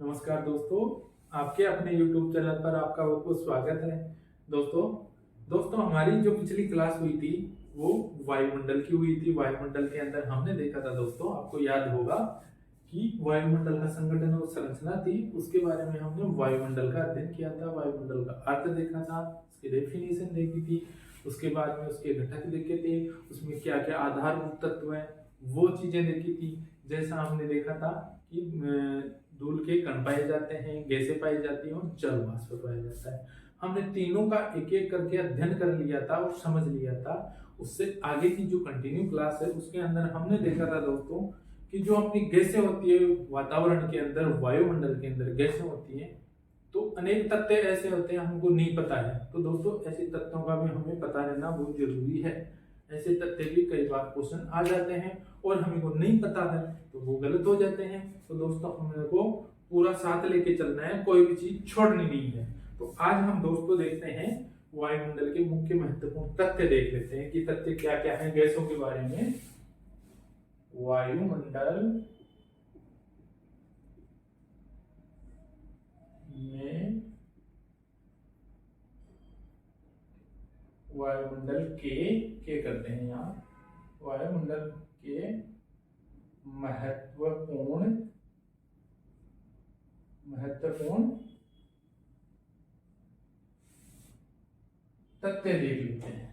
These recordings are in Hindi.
नमस्कार दोस्तों, आपके अपने YouTube चैनल पर आपका बहुत बहुत स्वागत है। दोस्तों दोस्तों हमारी जो पिछली क्लास हुई थी वो वायुमंडल की हुई थी। वायुमंडल के अंदर हमने देखा था दोस्तों, आपको याद होगा कि वायुमंडल का संगठन और संरचना थी, उसके बारे में हमने वायुमंडल का अध्ययन किया था, वायुमंडल का अर्थ देखा था, उसकी डेफिनेशन देखी थी, उसके बाद में उसके घटक देखे थे, उसमें क्या क्या आधारभूत तत्व हैं वो चीजें देखी थी। जैसा हमने देखा था कि धूल के कण पाए जाते हैं, गैसें पाई जाती हैं और जल वाष्प पाया जाता है। हमने तीनों का एक एक करके अध्ययन कर लिया था और समझ लिया था। उससे आगे की जो कंटिन्यू क्लास है उसके अंदर हमने देखा था दोस्तों कि जो अपनी गैसें होती है वातावरण के अंदर, वायुमंडल के अंदर गैसें होती हैं, तो अनेक तथ्य ऐसे होते हैं हमको नहीं पता है। तो दोस्तों ऐसे तथ्यों का भी हमें पता रहना बहुत जरूरी है। ऐसे तथ्य भी कई बार क्वेश्चन आ जाते हैं और हमको नहीं पता है तो वो गलत हो जाते हैं। तो दोस्तों हमें को पूरा साथ लेके चलना है, कोई भी चीज छोड़नी नहीं है। तो आज हम दोस्तों देखते हैं वायुमंडल के मुख्य महत्वपूर्ण तथ्य देख लेते हैं कि तथ्य क्या क्या है गैसों के बारे में। वायुमंडल में वायुमंडल के करते हैं यहाँ, वायुमंडल के महत्वपूर्ण तथ्य देख लेते हैं।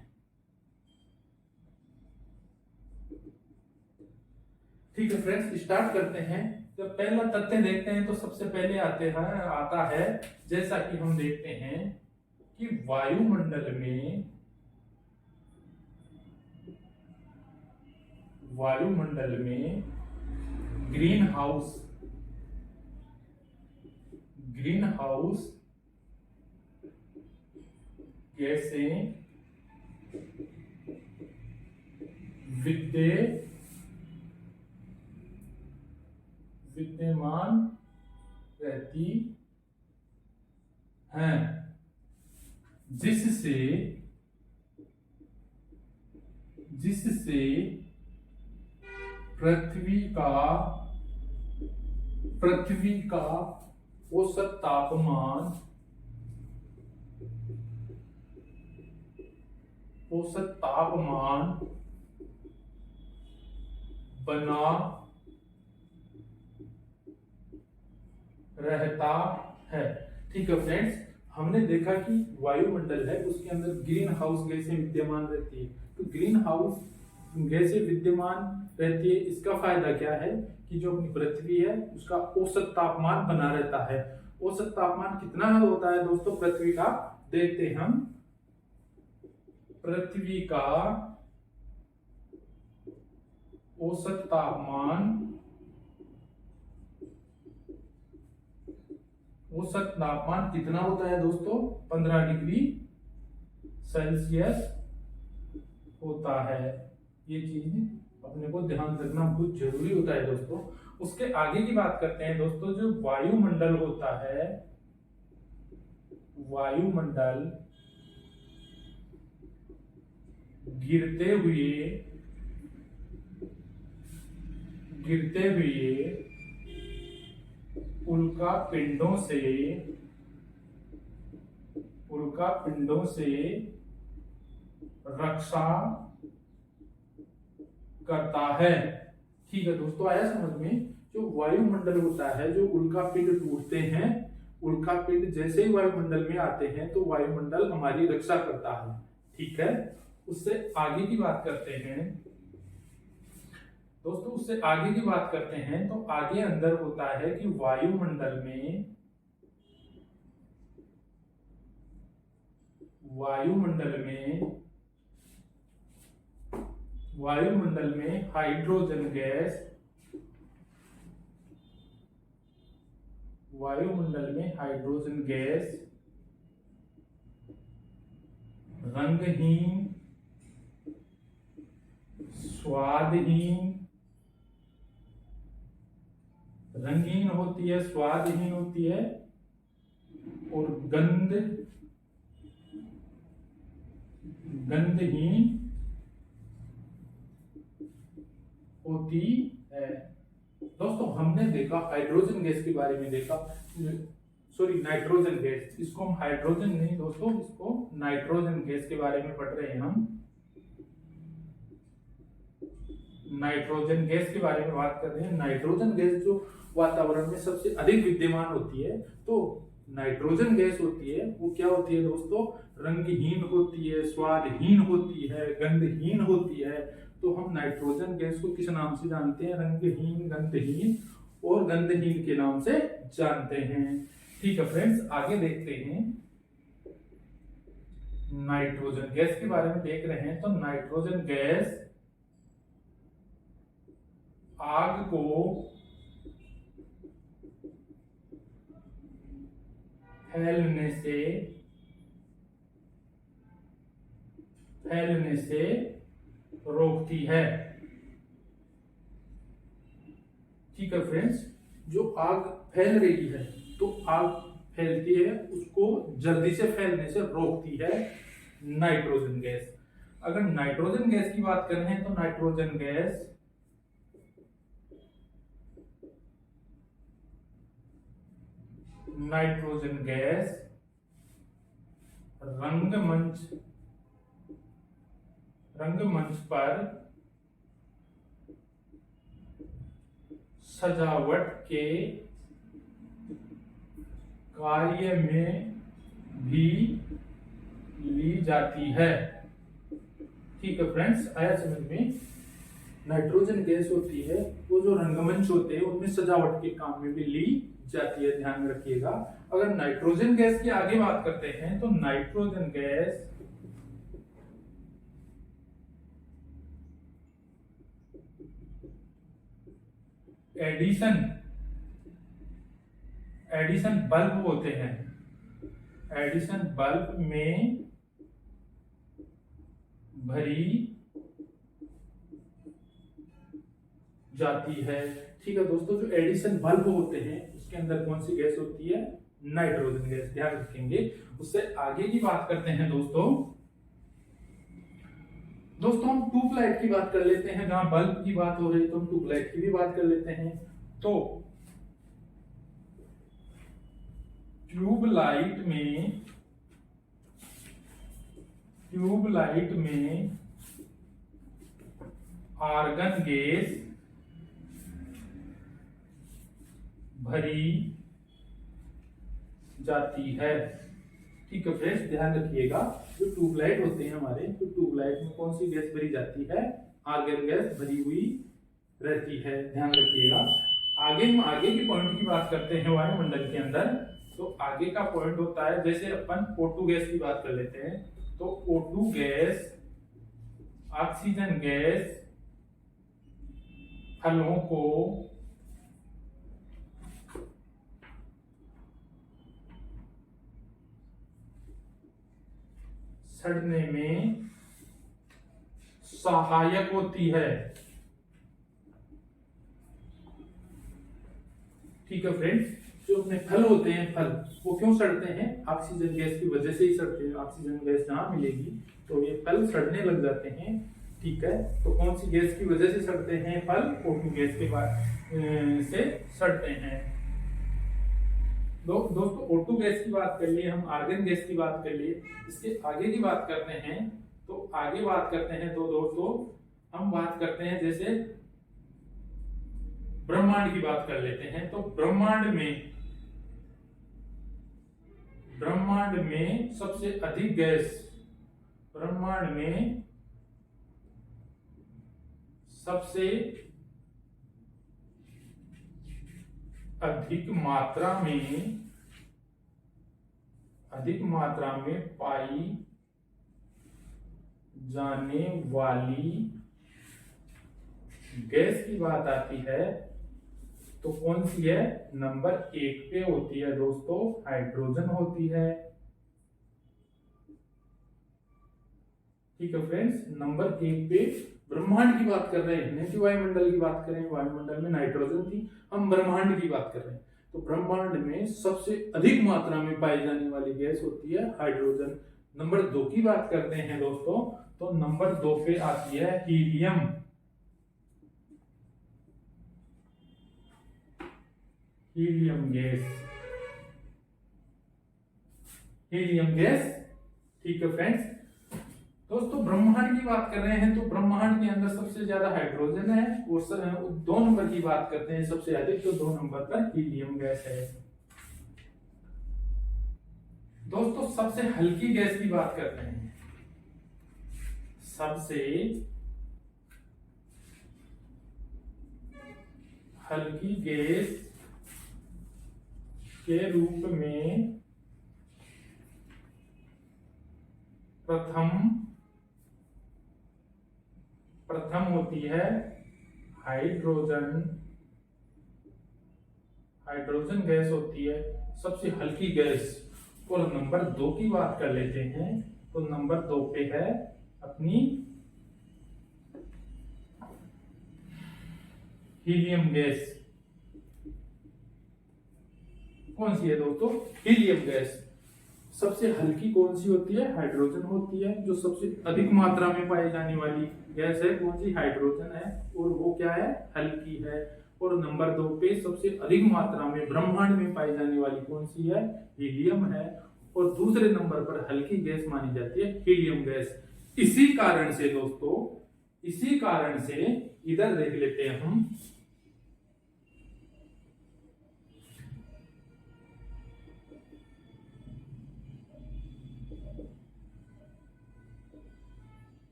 ठीक है फ्रेंड्स, स्टार्ट करते हैं। जब पहला तथ्य देखते हैं तो सबसे पहले आता है, जैसा कि हम देखते हैं कि वायुमंडल में ग्रीन हाउस गैसें विद्यमान रहती हैं, जिससे पृथ्वी का औसत तापमान बना रहता है। ठीक है फ्रेंड्स, हमने देखा कि वायुमंडल है उसके अंदर ग्रीन हाउस गैसें विद्यमान रहती है। तो ग्रीन हाउस गैसें विद्यमान रहती है, इसका फायदा क्या है कि जो अपनी पृथ्वी है उसका औसत तापमान बना रहता है। औसत तापमान कितना होता है दोस्तों पृथ्वी का, देखते हैं हम। पृथ्वी का औसत तापमान कितना होता है दोस्तों, 15 डिग्री सेल्सियस होता है। ये चीज अपने को ध्यान रखना बहुत जरूरी होता है दोस्तों। उसके आगे की बात करते हैं दोस्तों। जो वायुमंडल होता है, वायुमंडल गिरते हुए उल्का पिंडों से रक्षा करता है। ठीक है दोस्तों, आया समझ में। जो वायुमंडल होता है, जो उल्का पिंड टूटते हैं, उल्का पिंड जैसे ही वायुमंडल में आते हैं तो वायुमंडल हमारी रक्षा करता है। ठीक है, उससे आगे की बात करते हैं दोस्तों। उससे आगे की बात करते हैं तो आगे अंदर होता है कि वायुमंडल में हाइड्रोजन गैस रंगहीन, रंगीन होती है, स्वादहीन होती है और गंधहीन होती है। दोस्तों हमने देखा हाइड्रोजन गैस के बारे में देखा, सॉरी नाइट्रोजन गैस, इसको हम हाइड्रोजन नहीं दोस्तों, इसको नाइट्रोजन गैस के बारे में पढ़ रहे हैं हम। नाइट्रोजन गैस के बारे में बात कर रहे हैं। नाइट्रोजन गैस जो वातावरण में सबसे अधिक विद्यमान होती है, तो नाइट्रोजन गैस होती है वो क्या होती है दोस्तों, रंगहीन होती है, स्वादहीन होती है, गंधहीन होती है। तो हम नाइट्रोजन गैस को किस नाम से जानते हैं, रंगहीन, गंधहीन और गंधहीन के नाम से जानते हैं। ठीक है फ्रेंड्स, आगे देखते हैं। नाइट्रोजन गैस के बारे में देख रहे हैं। तो नाइट्रोजन गैस आग को फैलने से रोकती है। ठीक है फ्रेंड्स, जो आग फैल रही है, तो आग फैलती है उसको जल्दी से फैलने से रोकती है नाइट्रोजन गैस। अगर नाइट्रोजन गैस की बात कर रहे हैं तो नाइट्रोजन गैस रंगमंच पर सजावट के कार्य में भी ली जाती है। ठीक है फ्रेंड्स, आया समझ में। नाइट्रोजन गैस होती है वो जो रंगमंच होते हैं उनमें सजावट के काम में भी ली जाती है, ध्यान में रखिएगा। अगर नाइट्रोजन गैस की आगे बात करते हैं तो नाइट्रोजन गैस एडिशन बल्ब होते हैं, एडिशन बल्ब में भरी जाती है। ठीक है दोस्तों, जो एडिशन बल्ब होते हैं उसके अंदर कौन सी गैस होती है, नाइट्रोजन गैस, ध्यान रखेंगे। उससे आगे की बात करते हैं दोस्तों हम ट्यूबलाइट की बात कर लेते हैं। जहां बल्ब की बात हो रही है तो हम ट्यूबलाइट की भी बात कर लेते हैं। तो ट्यूबलाइट में आर्गन गैस भरी जाती है। ठीक है फ्रेंड्स, ध्यान रखिएगा। जो ट्यूबलाइट होते हैं हमारे, तो ट्यूबलाइट में कौन सी गैस भरी जाती है, आर्गन गैस भरी हुई रहती है, ध्यान रखिएगा। आगे हम आगे की पॉइंट की बात करते हैं वायुमंडल के अंदर। तो आगे का पॉइंट होता है, जैसे अपन O2 गैस की बात कर लेते हैं। तो O2 गैस ऑक्सीजन गैस फलों को सड़ने में सहायक होती है। ठीक है फ्रेंड्स, जो अपने फल होते हैं, फल वो क्यों सड़ते हैं, ऑक्सीजन गैस की वजह से ही सड़ते हैं। ऑक्सीजन गैस जहां मिलेगी तो ये फल सड़ने लग जाते हैं। ठीक है, तो कौन सी गैस की वजह से सड़ते हैं फल, O2 गैस के बाद से सड़ते हैं। दोस्तों O2 गैस की बात कर लिए, हम आर्गन गैस की बात कर लिए। इसके आगे की बात करते हैं। तो आगे बात करते हैं तो दोस्तों हम बात करते हैं, जैसे ब्रह्मांड की बात कर लेते हैं। तो ब्रह्मांड में सबसे अधिक गैस, ब्रह्मांड में सबसे अधिक मात्रा में पाई जाने वाली गैस की बात आती है तो कौन सी है, नंबर 1 पे होती है दोस्तों, हाइड्रोजन होती है। ठीक है फ्रेंड्स, नंबर 1 पे ब्रह्मांड की बात कर रहे हैं, नहीं कि वायुमंडल की बात कर रहे हैं। वायुमंडल में नाइट्रोजन थी, हम ब्रह्मांड की बात कर रहे हैं। तो ब्रह्मांड में सबसे अधिक मात्रा में पाई जाने वाली गैस होती है हाइड्रोजन। नंबर 2 की बात करते हैं दोस्तों, तो नंबर 2 पे आती है helium. Helium gas, helium gas. ठीक है फ्रेंड्स, दोस्तों ब्रह्मांड की बात कर रहे हैं तो ब्रह्मांड के अंदर सबसे ज्यादा हाइड्रोजन है और 2 नंबर की बात करते हैं सबसे अधिक, तो 2 नंबर पर हीलियम गैस है। दोस्तों सबसे हल्की गैस की बात करते हैं। सबसे हल्की गैस के रूप में प्रथम होती है हाइड्रोजन। हाइड्रोजन गैस होती है सबसे हल्की गैस। और नंबर 2 की बात कर लेते हैं तो नंबर 2 पे है अपनी हीलियम गैस। कौन सी है दोस्तों? Helium gas. सबसे हल्की कौन सी होती है? हाइड्रोजन होती है। जो सबसे अधिक मात्रा में पाई जाने वाली गैस है कौन सी? हाइड्रोजन है, और वो क्या है? हल्की है। और नंबर 2 पे सबसे अधिक मात्रा में ब्रह्मांड में पाई जाने वाली कौन सी है? हीलियम है। और दूसरे नंबर पर हल्की गैस मानी जाती है हीलियम गैस। इसी कारण से दोस्तों, इसी कारण से इधर देख लेते हैं हम,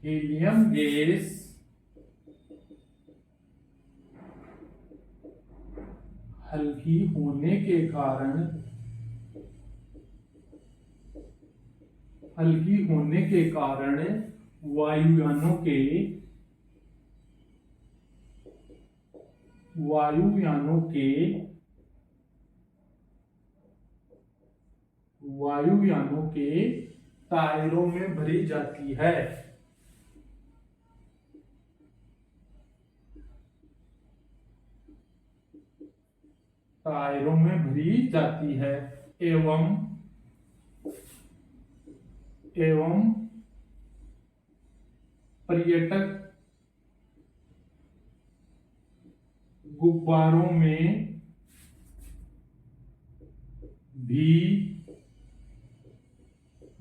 हीलियम गैस हल्की होने के कारण, हल्की होने के कारण वायुयानों के टायरों में भरी जाती है। टायरों में भरी जाती है एवं पर्यटक गुब्बारों में भी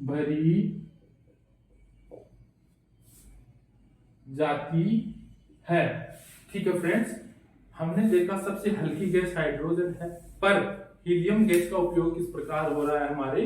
भरी जाती है। ठीक है फ्रेंड्स, हमने देखा सबसे हल्की गैस हाइड्रोजन है, पर हीलियम गैस का उपयोग किस प्रकार हो रहा है? हमारे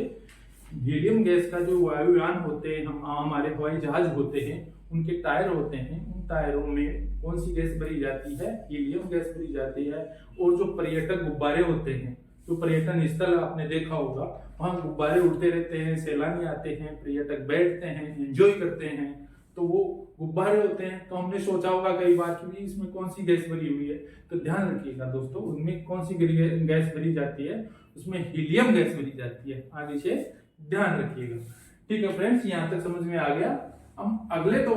हीलियम गैस का जो वायुयान होते हैं, हमारे हवाई जहाज होते हैं, उनके टायर होते हैं, उन टायरों में कौन सी गैस भरी जाती है? हीलियम गैस भरी जाती है। और जो पर्यटक गुब्बारे होते हैं, जो पर्यटन स्थल आपने देखा होगा, वहां गुब्बारे उड़ते रहते हैं, सैलानी आते हैं, पर्यटक बैठते हैं, एंजॉय करते हैं, तो वो गुब्बारे होते हैं। तो हमने सोचा होगा कई बार कि इसमें कौन सी गैस भरी हुई है, तो ध्यान रखिएगा दोस्तों, उनमें कौन सी गैस भरी जाती है? उसमें हीलियम गैस भरी जाती है। आगे से ध्यान रखिएगा। ठीक है फ्रेंड्स, यहां तक समझ में आ गया। हम अगले तो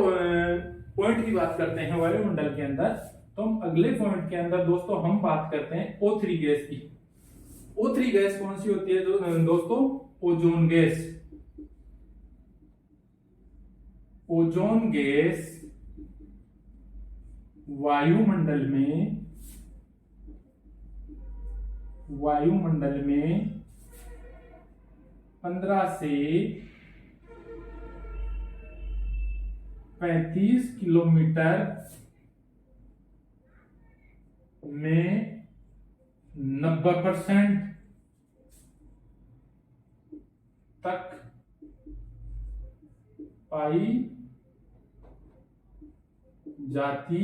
पॉइंट की बात करते हैं वायुमंडल के अंदर। तो हम अगले पॉइंट के अंदर दोस्तों हम बात करते हैं O3 गैस की। O3 गैस कौन सी होती है दोस्तों? Ozone gas. ओजोन गैस वायुमंडल में 15 से 35 किलोमीटर में 90% तक पाई जाती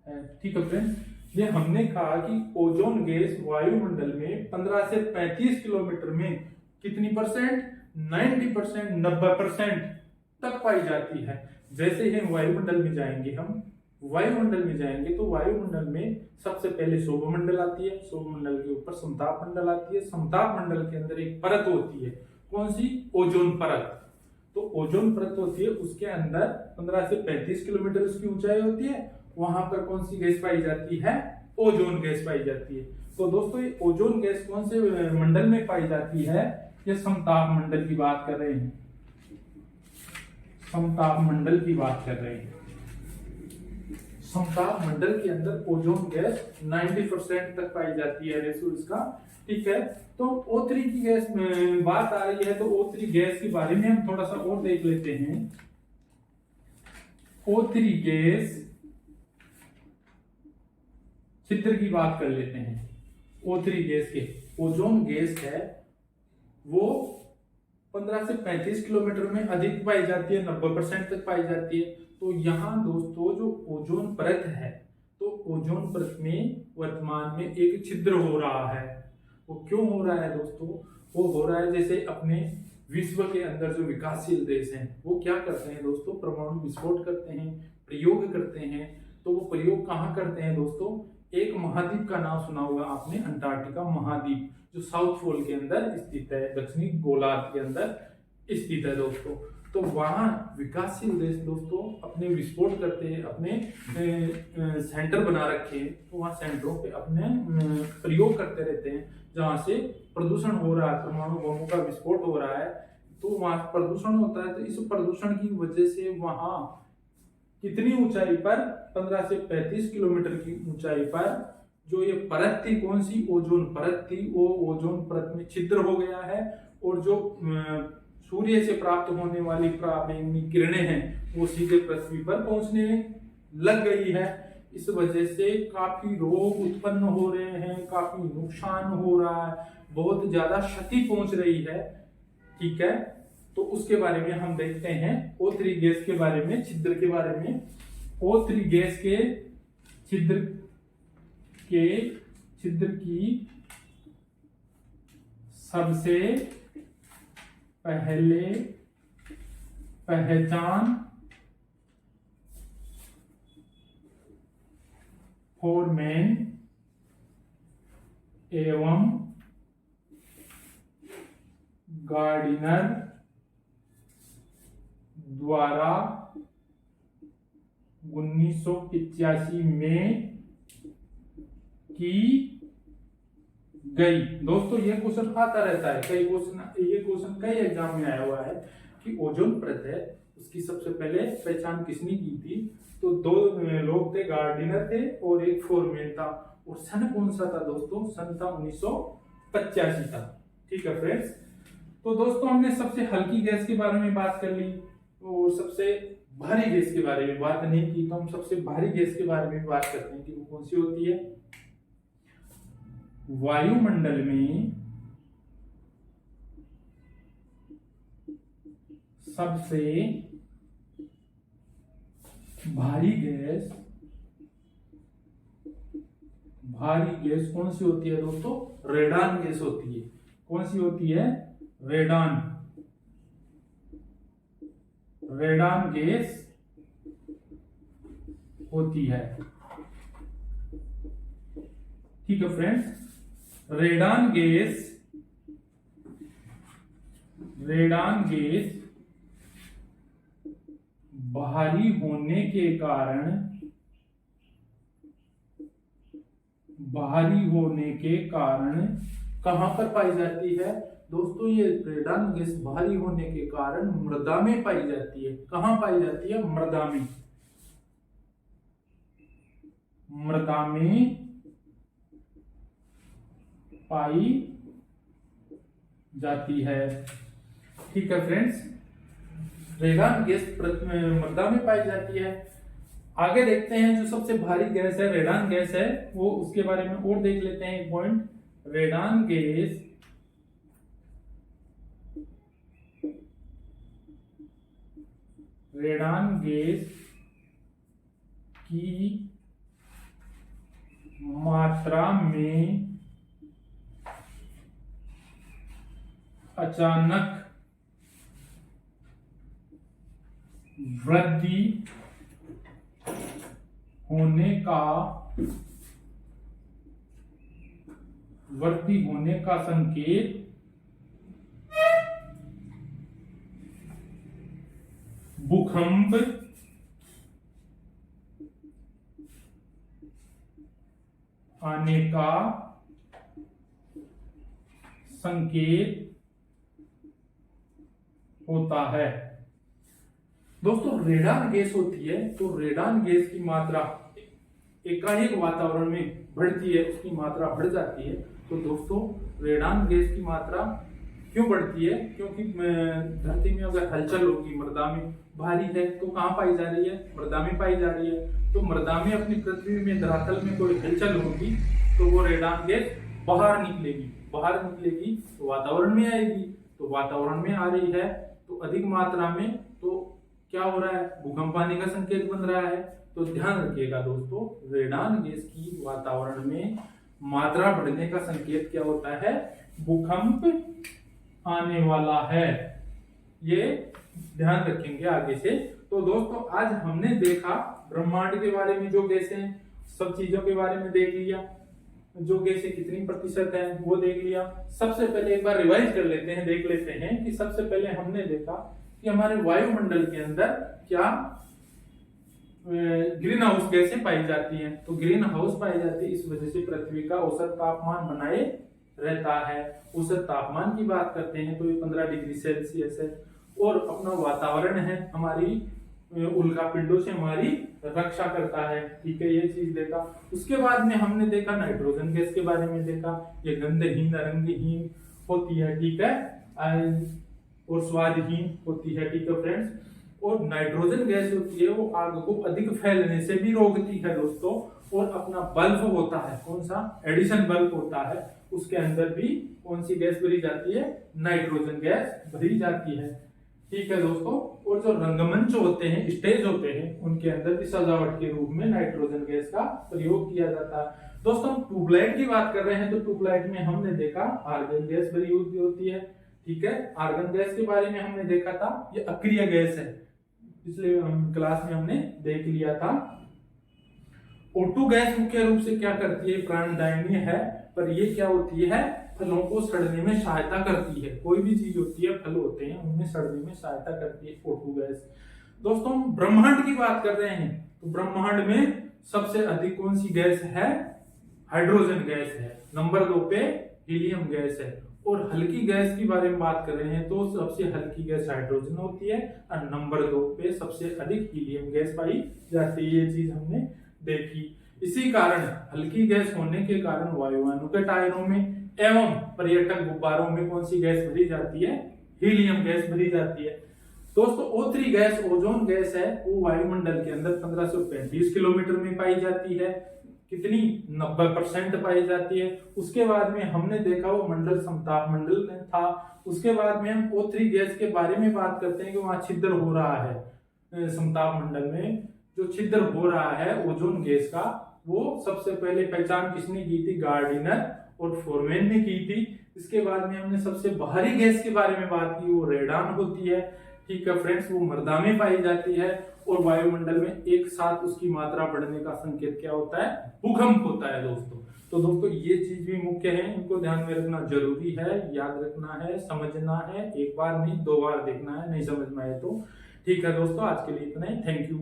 है। ठीक है फ्रेंड्स, ये हमने कहा कि ओजोन गैस वायुमंडल में 15 से 35 किलोमीटर में कितनी परसेंट? 90%, 90% तक पाई जाती है। जैसे ही वायुमंडल में जाएंगे, हम वायुमंडल में जाएंगे तो वायुमंडल में सबसे पहले सौरमंडल आती है, सौरमंडल के ऊपर समताप मंडल आती है, समताप मंडल के अंदर एक परत होती है, कौन सी? ओजोन परत। तो ओजोन परत होती है, उसके अंदर 15 से 35 किलोमीटर उसकी ऊंचाई होती है। वहां पर कौन सी गैस पाई जाती है? ओजोन गैस पाई जाती है। तो दोस्तों ये ओजोन गैस कौन से मंडल में पाई जाती है? ये समताप मंडल की बात कर रहे हैं, समताप मंडल की बात कर रहे हैं। समताप मंडल के अंदर ओजोन गैस 90% तक पाई जाती है रेशो इसका। ठीक है, तो O3 की गैस में बात आ रही है, तो O3 गैस के बारे में हम थोड़ा सा और देख लेते हैं। O3 गैस छिद्र की बात कर लेते हैं। O3 गैस के ओजोन गैस है वो 15 से 35 किलोमीटर में अधिक पाई जाती है, 90% तक पाई जाती है। तो यहाँ दोस्तों जो ओजोन परत है, तो ओजोन परत में वर्तमान में एक छिद्र हो रहा है। वो क्यों हो रहा है दोस्तों? वो हो रहा है जैसे अपने विश्व के अंदर जो विकासशील देश हैं वो क्या करते हैं दोस्तों, परमाणु विस्फोट करते हैं, प्रयोग करते हैं। तो वो प्रयोग कहाँ करते हैं दोस्तों? एक महाद्वीप का नाम सुना होगा आपने, अंटार्कटिका महाद्वीप, जो साउथ पोल के अंदर स्थित है, दक्षिणी गोलार्ध के अंदर स्थित है दोस्तों। तो वहां विकासशील देश दोस्तों अपने विस्फोट करते हैं, अपने सेंटर बना रखे हैं, तो वहां सेंटरों पे अपने प्रयोग करते रहते हैं जहां से प्रदूषण हो रहा है, परमाणु बमों का विस्फोट हो रहा है, तो वहां प्रदूषण होता है। तो इस प्रदूषण की वजह से वहां कितनी ऊंचाई पर, 15 से 35 किलोमीटर की ऊंचाई पर जो ये परत थी, कौन सी ओजोन परत थी, वो ओजोन परत में छिद्र हो गया है, और जो सूर्य से प्राप्त होने वाली किरणें हैं वो सीधे पृथ्वी पर पहुंचने लग गई है। इस वजह से काफी रोग उत्पन्न हो रहे हैं, काफी नुकसान हो रहा है, बहुत ज्यादा क्षति पहुंच रही है। ठीक है, तो उसके बारे में हम देखते हैं, O3 गैस के बारे में, छिद्र के बारे में। O3 गैस के छिद्र की सबसे पहले पहचान फोरमैन एवं गार्डिनर द्वारा 1985 में की गई। दोस्तों ये क्वेश्चन आता रहता है, ये क्वेश्चन कई एग्जाम में आया हुआ है कि ओजोन परत है उसकी सबसे पहले पहचान किसने की थी? तो दो लोग थे, गार्डिनर थे और एक फोरमैन था। और सन कौन सा था दोस्तों? सन था 1985 था। ठीक है फ्रेंड्स, तो दोस्तों हमने सबसे हल्की गैस के बारे में बात कर ली और सबसे भारी गैस के बारे में बात नहीं की, तो हम सबसे भारी गैस के बारे में बात करते हैं कि वो कौन सी होती है। वायुमंडल में सबसे भारी गैस कौन सी होती है दोस्तों? रेडान गैस होती है। कौन सी होती है? रेडान गैस होती है। ठीक है फ्रेंड्स, रेडान गैस भारी होने के कारण कहां पर पाई जाती है दोस्तों? ये रेडान गैस भारी होने के कारण मृदा में पाई जाती है। कहां पाई जाती है? मृदा में पाई जाती है। ठीक है फ्रेंड्स, रेडान गैस मृदा में पाई जाती है। आगे देखते हैं जो सबसे भारी गैस है, रेडान गैस है, वो उसके बारे में और देख लेते हैं एक पॉइंट। रेडान गैस की मात्रा में अचानक वृद्धि होने का संकेत भूकंप आने का संकेत होता है। दोस्तों रेडान गैस होती है, तो रेडान गैस की मात्रा एकाएक वातावरण में बढ़ती है, उसकी मात्रा बढ़ जाती है, तो दोस्तों रेडान गैस की मात्रा क्यों बढ़ती है? क्योंकि धरती में अगर हलचल होगी, मृदा में भारी है, तो कहाँ पाई जा रही है? मृदा में पाई जा रही है। तो मृदा में अपनी पृथ्वी में धरातल में कोई हलचल होगी तो वो रेडान गैस बाहर निकलेगी तो वातावरण में आएगी। तो वातावरण में आ रही है तो अधिक मात्रा में, तो क्या हो रहा है? भूकंप आने का संकेत बन रहा है। तो ध्यान रखिएगा दोस्तों, रेडान गैस की वातावरण में मात्रा बढ़ने का संकेत क्या होता है? भूकंप आने वाला है। ये ध्यान रखेंगे आगे से। तो दोस्तों आज हमने देखा ब्रह्मांड के बारे में, जो गैसें, सब चीजों के बारे में देख लिया, जो गैसें कितनी प्रतिशत है वो देख लिया। सबसे पहले एक बार रिवाइज कर लेते हैं, देख लेते हैं कि सबसे पहले हमने देखा कि हमारे वायुमंडल के अंदर क्या ग्रीन हाउस गैसें पाई जाती हैं। तो ग्रीन हाउस पाई जाती है, इस वजह से पृथ्वी का औसत तापमान बनाए रहता है। औसत तापमान की बात करते हैं तो ये 15 डिग्री सेल्सियस है। और अपना वातावरण है, हमारी उल्का पिंडों से हमारी रक्षा करता है। ठीक है, ये चीज देखा। उसके बाद में हमने देखा नाइट्रोजन गैस के बारे में देखा। ये गंधहीन, रंगहीन होती है, ठीक है, और स्वादहीन होती है, ठीक है फ्रेंड्स। और नाइट्रोजन गैस होती है वो आग को अधिक फैलने से भी रोकती है दोस्तों। और अपना बल्ब होता है, कौन सा? एडिशन बल्ब होता है, उसके अंदर भी कौन सी गैस भरी जाती है? नाइट्रोजन गैस भरी जाती है, ठीक है दोस्तों। और जो रंगमंच होते हैं, स्टेज होते हैं, उनके अंदर भी सजावट के रूप में नाइट्रोजन गैस का प्रयोग किया जाता है। दोस्तों ट्यूबलाइट की बात कर रहे हैं तो ट्यूबलाइट में हमने देखा आर्गन गैस भरी होती है, ठीक है। आर्गन गैस के बारे में हमने देखा था, ये अक्रिय गैस है, पिछले क्लास में हमने देख लिया था। O2 गैस मुख्य रूप से क्या करती है? प्राणदायिनी है, पर ये क्या होती है? फलों को सड़ने में सहायता करती है। कोई भी चीज होती है, फल होते हैं, उनमें सड़ने में सहायता करती है O2 गैस। दोस्तों ब्रह्मांड की बात कर रहे हैं तो ब्रह्मांड में सबसे अधिक कौन सी गैस है? हाइड्रोजन गैस है। नंबर 2 पे हीलियम गैस है। और हल्की गैस के बारे में बात कर रहे हैं तो सबसे हल्की गैस हाइड्रोजन होती है और नंबर 2 पे सबसे अधिक हीलियम गैस पाई जाती है। ये चीज हमने देखी। इसी कारण हल्की गैस होने के कारण वायुयानों के टायरों में एवं पर्यटक गुब्बारों में कौन सी गैस भरी जाती है? हीलियम गैस भरी जाती है। दोस्तों O3 गैस, ओजोन गैस है, वो वायुमंडल के अंदर 1535 किलोमीटर में पाई जाती है। कितनी? 90% पाई जाती है। उसके बाद में हमने देखा वो मंडल समताप मंडल में था। उसके बाद में हम O3 गैस के बारे में बात करते हैं कि वहां छिद्र हो रहा है समताप मंडल में। जो छिद्र हो रहा है ओजोन गैस का, वो सबसे पहले पहचान किसने की थी? गार्डिनर और फोरमैन ने की थी। इसके बाद में हमने सबसे बाहरी गैस के बारे में बात की, वो रेडान होती है, ठीक है फ्रेंड्स। वो मृदा में पाई जाती है और वायुमंडल में एक साथ उसकी मात्रा बढ़ने का संकेत क्या होता है? भूकंप होता है दोस्तों। तो दोस्तों ये चीज भी मुख्य है, इनको ध्यान में रखना जरूरी है, याद रखना है, समझना है। एक बार नहीं 2 बार देखना है, नहीं समझ में आए तो। ठीक है दोस्तों, आज के लिए इतना ही। Thank you.